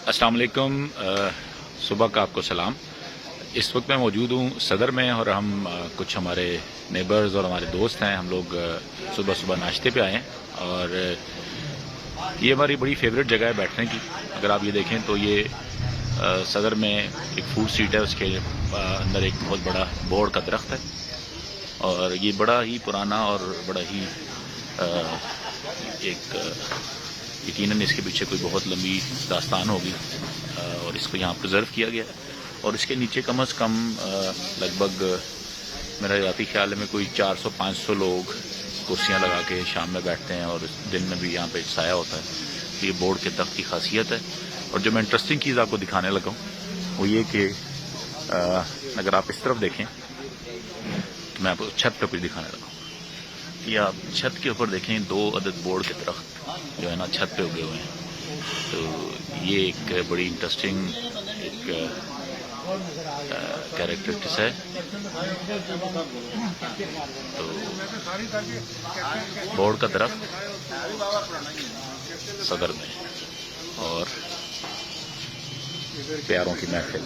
अस्सलाम वालेकुम। सुबह का आपको सलाम। इस वक्त मैं मौजूद हूँ सदर में और हम कुछ हमारे नेबर्स और हमारे दोस्त हैं, हम लोग सुबह सुबह नाश्ते पे आए हैं और ये हमारी बड़ी फेवरेट जगह है बैठने की। अगर आप ये देखें तो ये सदर में एक फूड स्ट्रीट है, उसके अंदर एक बहुत बड़ा बोर्ड का दरख्त है और ये बड़ा ही पुराना और बड़ा ही एक यकीनन इसके पीछे कोई बहुत लंबी दास्तान होगी और इसको यहाँ प्रिजर्व किया गया और इसके नीचे कम अज़ कम लगभग मेरा ज़ाती ख्याल में कोई 400-500 लोग कुर्सियाँ लगा के शाम में बैठते हैं और दिन में भी यहाँ पे साया होता है। तो ये बोर्ड के तख्त की खासियत है। और जो मैं इंटरेस्टिंग चीज़ आपको दिखाने लगा हूँ वो ये कि अगर आप इस तरफ देखें तो मैं आपको छत पर कुछ दिखाने लगा हूँ। ये आप छत के ऊपर देखें 2 अदद बोर्ड के दरख्त जो है ना छत पे उगे हुए हैं। तो ये एक बड़ी इंटरेस्टिंग एक कैरेक्टरिस्टिक्स है। तो बोर्ड का दरख्त सदर में और प्यारों की महफिल।